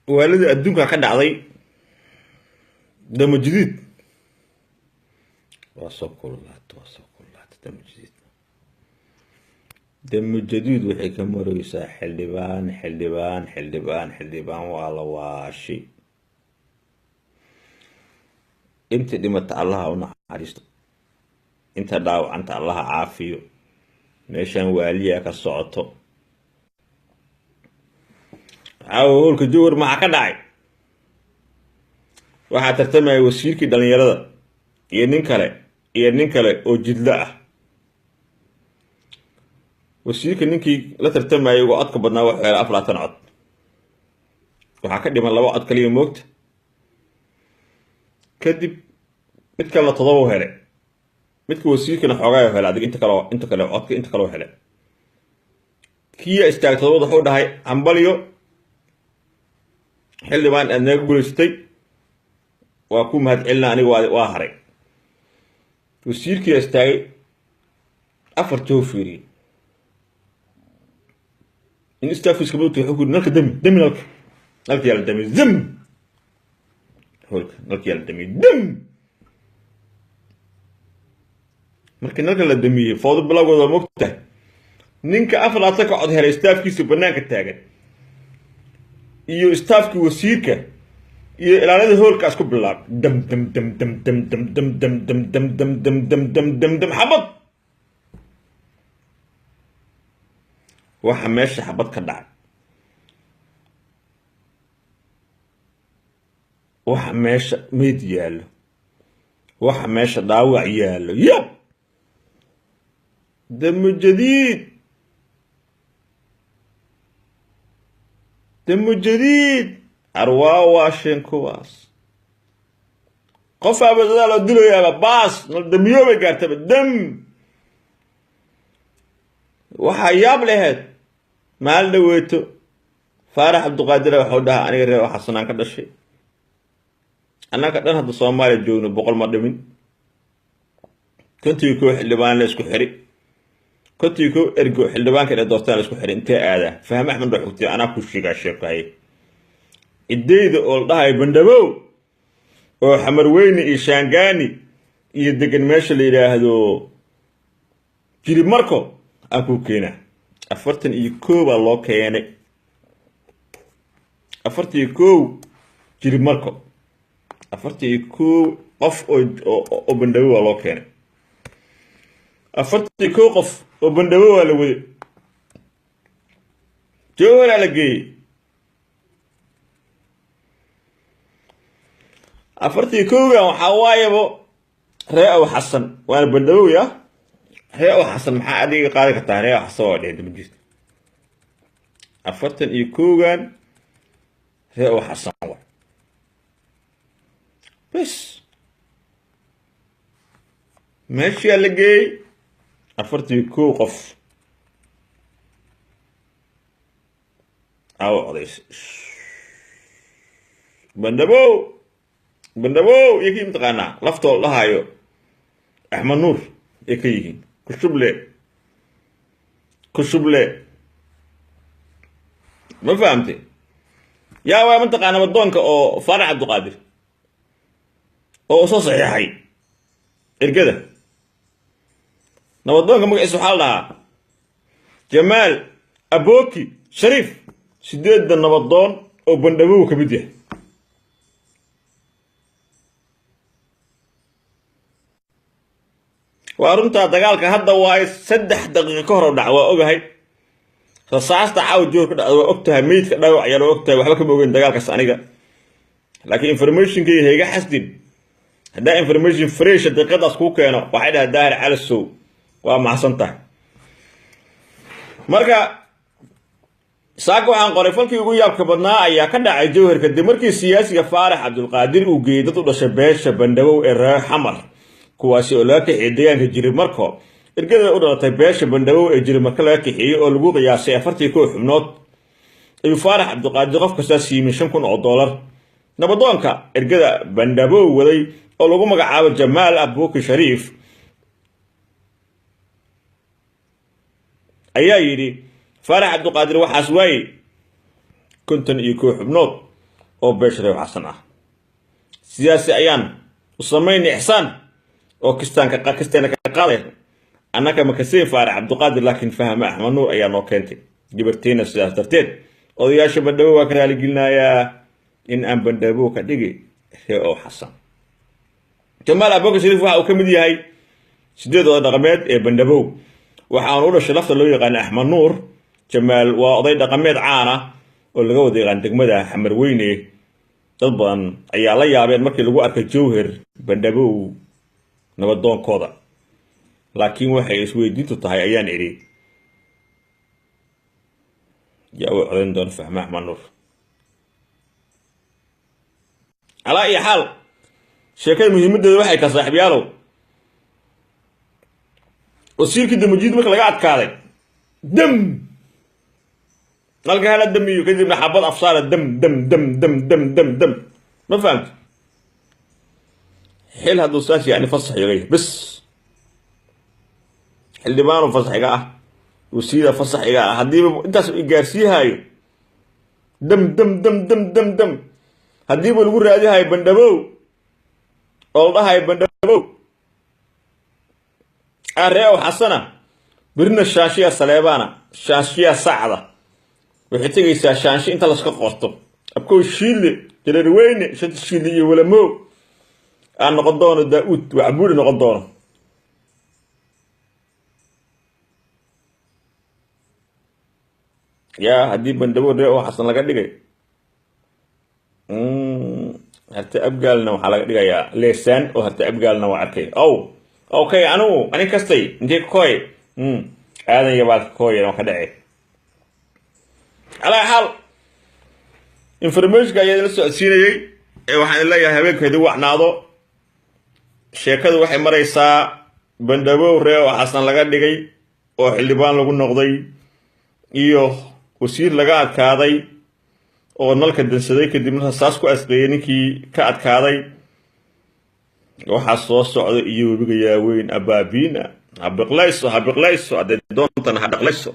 والدي أدونك كده عضي دم جديد وصقلات دم جديد دم جديد وحي كمرويسا حلبان والله واشي انت دمت الله ونحريست انت داو انت الله عافيو meeshan waaliya ka socoto awolka joor maxaa ka dhacay waxa tartamay wasiirkii dhalinyarada iyo nin kale oo jidla ah wasiirka ninkii la tartamay ugu codka badnaa waxa ay 40 cod waxa ka dhiman 2 cod kaliya moogta kadib mid kale 7 hele midka wasiirkana xogaayo hela adig inta kale codka inta kale hele kiya istaagtay wuxuu dhahay ambalyo xildhibaan anaga guuleystay waa ku mahad celina aniga waa haray wasiirkii istaagay afar joofiri in istaafis kabadu wuxuu ku nalka dami nalka yala dami zam holka nalka yala dami dam markii nalka la damiyay fawdo bilowgooda moogta ninka afraad ka cod helay staafkiisa banaanka taagan iyo staafkii wasiirka iyo ilaalada hoolka isku bilaab dam xabad waxa meesha xabad ka dhacay waxa meesha meed yaalo waxa meesha dhaawac yaalo yab دم جديد أرواح واشين كواس قفا بدل أدلو يا باص دم يوم قارت بالدم وحياب لهد مال دويتو فارح عبد القادر وحودها أنا غير وحسنا كذا شيء أنا كذا هذا صومال الجون بقول مدمين كنت يكون اللي بان لسكو حري كنت يكون ارجو حلبان كده دوستان اسكو خير انت هذا فهم احمد روحتي انا كوشيغا شيقاي اديده اول داي بندبو او حمر وين اي شانغاني iyo degan meesha la yiraahdo jiri marko aku keena 41 baa loo keenay 41 jiri marko 41 qof oo bindabo waa loo keenay 41 qof oo bandhawo waa la wada joora la geeyay 41 waxa waayabo reeyo xasan waa bandhawo ya reeyo xasan maxaa adiga qaadi kartaa reeyo xasan oo dheed majid 41 reeyo xasan bas meeshii la geeyay 41 qof aw odays bandabo yaki mtaqana lafto lahayo Ahmed Nuur yaki kushuble ma fahamtay yaa waa mtaqana wadoonka oo Farax Abdul Qaadir oo soo saxiixay ergada نوضونك مقعد سبحان الله جمال أبوكي شريف سيديد النوضون أو بندبوه كبديه وأرنتا دقالك هذا واي 3 دقيقة كهرب دعوة أوغاهي فصاصت عاود جور كده وقتها ميت كده وعيال وقتها وحبك موجين دقالك السانيقة لكن انفورميشن كي هيجا حسدين هدا انفورميشن فريش الدقيقة اسكوكا هنا وحيدها داهر على السوق وما حسنته marka saako aan qoray falkii ugu yaabka badnaa ayaa ka dhacay jawhar kadib markii siyaasiga Faarax Abdul Qaadir uu geeyay dad u dhashay beesha Bandhabow ee reer Xamar kuwaas oo la kixiyay deegaanka jiri marko ergada u dhalatay beesha Bandhabow ee jiri marka la kixiyay oo lagu qiyaasay 41 xubnood ayuu Faarax Abdul Qaadir qof kasta siiyay $5,000 nabadoonka ergada Bandhabow waday oo lagu magacaabo Jamaal Abuuki Shariif ayaa yiri Faarax Abdul Qaadir waxaas way konton iyo koox xubnood oo beeshre xasan ah siyaasi ayaan u sameeyay ihsaan oo kistaanka ka qaaday annaka ma kasii faarax abduqaadir laakiin fahma axmed nuur ayaa noo keentay gabarteena sidaas darteed odayaasha bandhawo waa ka raali gelinayaa in aan bandhawo ka dhigi ree oo xasan jamaal abubakar shariif waxa uu ka mid yahay sideed oday dhaqameed ee bandhawo waxaan u dhashay lafta loo yaqaan axmed nuur jamaal waa oday dhaqameed caan ah oo laga wada yaqaan degmada xamar weyne dad badan ayaa la yaabeen markii lagu arkay jowhar bandhawo nabadoonkooda laakiin waxay isweydiintu tahay ayaan iri yaa u codan doon fahma axmed nuur alaa iyo xaal sheekada muhiimadeedu waxay ka saaxiibyaalow wasiirkii damajiid marka laga adkaaday dam halka hala damiyo kadibna xabad afsaara dam dam dam dam dam dam dam ma fahamti xil hadduu saas yani fasax yagay bas xildhibaanu fasaxiga ah wasiida fasaxiga ah haddiiba intaas gaarsiihayo dam dam dam dam dam dam haddiiba lagu raadihayo bandhabow oo la dhahayo bandhabow aree oo xasana birna shaashiya saleebaana shaashiya sacda waxay tegaysaa shaashi inta laska qorto abkow shiile jareerweyne shanta shiile iyo walamow aan noqon doono daa'uud wacbuuri noqon doono yaa haddii bandhawo ree oo xasan laga dhigay harta abgaalna waxaa laga dhigayaa leesaan oo harta abgaalna waa arkay okay ani kastay intee ka kooy aadan iyo baalka kooyan oo ka dhacay alaa xaal informationka ayaa la socodsiinayay ee waxaan leeyahay habeenkeedu wacnaado sheekadu waxay maraysaa bandhawo ree oo xasan laga dhigay oo xildhibaan lagu noqday iyo wasiir laga adkaaday oo nalka dansaday kadibna saas ku asqeeyay ninkii ka adkaaday waxaa soo socda iyo webiga yaaweyn abaabiina ha biqlayso hadday doontana ha dhaqlayso